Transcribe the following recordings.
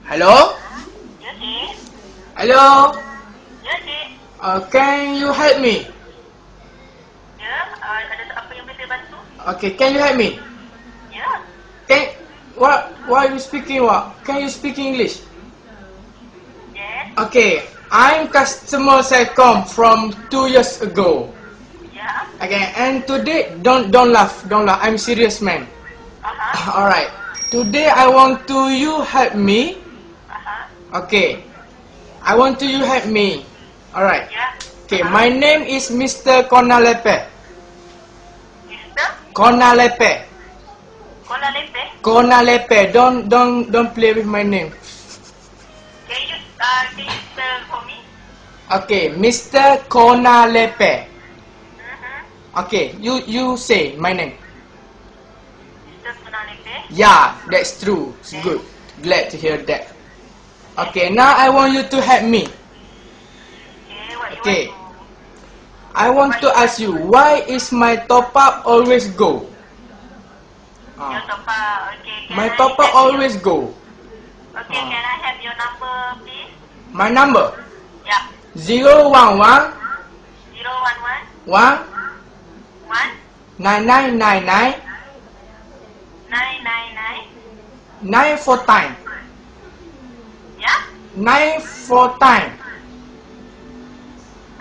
Hello? Ya, Cik. Hello? Ya, Cik. Can you help me? Ya, ada apa yang boleh saya bantu? Okay, can you help me? Ya. Can why you speaking what? Can you speak English? Yes. Okay, I'm customer Celcom from 2 years ago. Ya. Okay, and today don't laugh. I'm serious, man. Aha. Alright. Today I want to you help me. Aha. Okay. I want to you help me. Alright. Ya. Okay, my name is Mr. Konalepe. Mister? Konalepe. Kuala Lumpur? Konalepe. Don't play with my name. Can you spell for me? Okay, Mr. Konalepe. Mm-hmm. Okay, you say my name. Mister Kuala Lumpur? Yeah, that's true. It's good. Glad to hear that. Okay, now I want you to help me. Okay, what you Okay. want to... I want to ask you, why is my top up always go? Your top up. Okay, can My I top up have always go. Okay, can I have your number, please? My number Yeah. 011 011 1 1 9999 999. 94 time. Yeah? 94 time.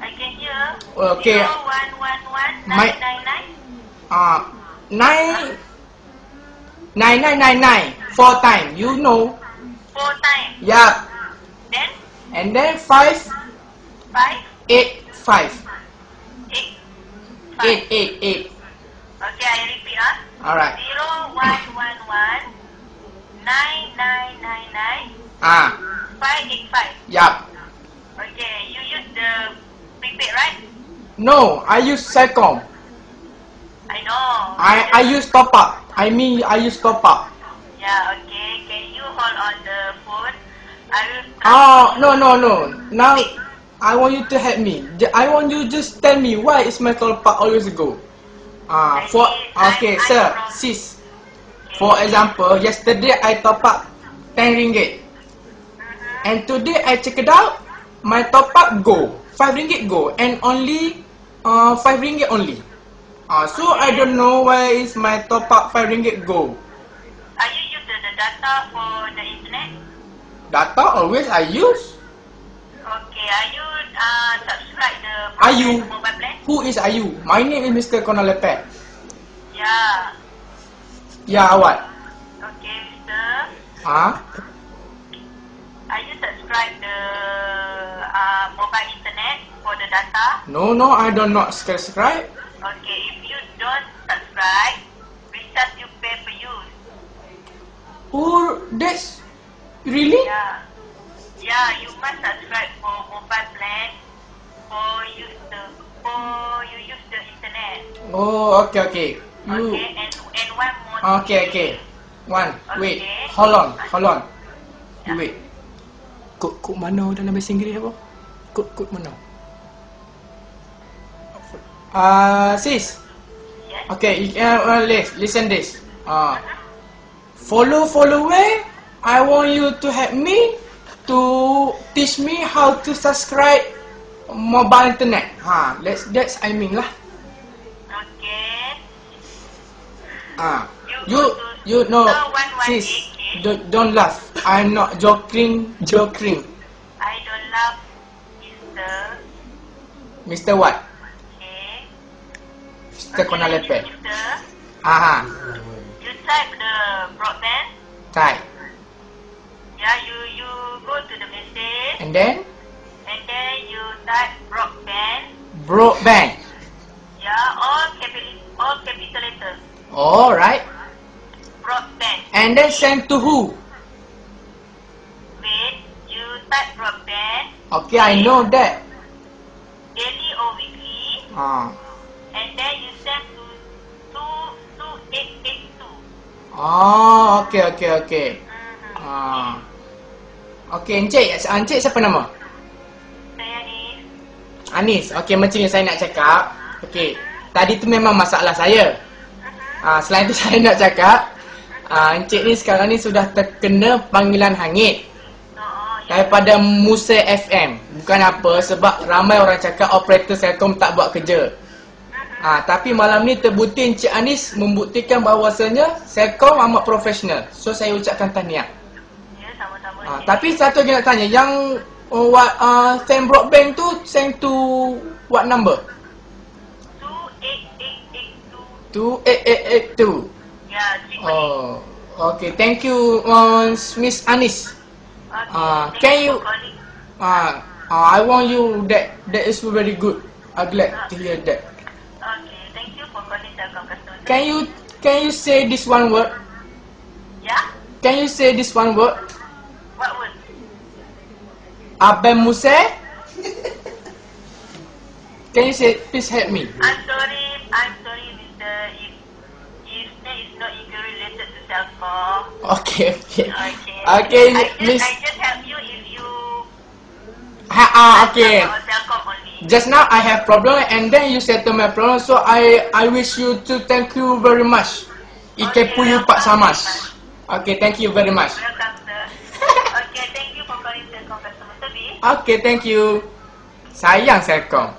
I can hear. Okay. 0111 My- 999. 9999 4 time. You know. 4 times. Yeah. Then And then 5 5 8 5 8 8 5. 8 8. Okay, I repeat. Alright. 0111 9999 Ah. 585. Yup. Okay, you use the prepaid, right? No, I use Celcom. I know. I use top up. I use top up. Yeah, okay. Can you hold on the phone? I will Oh, no. Now, I want you to help me. I want you just tell me why is my top up always go. Okay, sir, sis. For example, yesterday I top up 10 ringgit. And today I check it out, my top up go. 5 ringgit go. And only 5 ringgit only. So I don't know why is my top up 5 ringgit go. Are you use the data for the internet? Data always I use. Okay, are you subscribe the Ayu. mobile plan? Who is Ayu? My name is Mr. Konalepe. Yeah. Yeah, what? Okay, mister. Huh? Are you subscribe the mobile internet for the data? No, I do not subscribe. Okay, if you don't subscribe, recharge you pay per use. Oh, that's really? Yeah. Yeah, you must subscribe for mobile plan for you use the internet. Oh, okay. You. Okay, and one more thing. Okay. One. Wait. Okay. Hold on. You Yeah. wait. Kod mana dalam bahasa Inggeris apa? Kod mana? Sis. Yes. Okay, listen this. Follow where? I want you to help me to teach me how to subscribe mobile internet. That's I mean lah. Okay. You know, star 118, sis, don't laugh. I'm not joking. I don't love mister. Mr. What? Okay. Mr. Konalepe. Mister, you type the broadband. Type. Yeah, you go to the message And then and then you type broadband. broadband. Yeah, all capital letters. Alright. Broadband. And then send to who? Wait, you type broadband Okay, I know that. daily or weekly, and then you send to 22882. Okay. Okay, Encik siapa nama? Saya ni. Anis. Okay, macam yang saya nak cakap. Okay, tadi tu memang masalah saya. Selain tu saya nak cakap, Encik ni sekarang ni sudah terkena panggilan hangit. Daripada Musa FM. Bukan apa, sebab ramai orang cakap operator Celcom tak buat kerja. Tapi malam ni terbukti Encik Anis membuktikan bahawasanya Celcom amat profesional. So saya ucapkan tahniah. Ya, sama-sama. Tapi satu lagi nak tanya, yang send broadband tu send to what number? 28882. 28882. Ya, Cikgu. Oh, okay. Thank you, Miss Anis. Okay, Can thank you? for calling. I want you that is very good. I'm glad to hear that. Okay, thank you for calling Celcom customer. Can you say this one word? Ya? Can you say this one word? What word? Abang Musa? Can you say? Please help me. I'm sorry, Mister. If that is not related to Celcom. Okay. Okay. Miss. I just help you if you. Okay. Or Celcom only. Just now I have problem and then you settle my problem, so I wish you to thank you very much. Ike puyu Pak Samas. Okay, thank you very much. Welcome, sir. Okay, thank you for calling Celcom customer service. Okay, thank you. Sayang Celcom.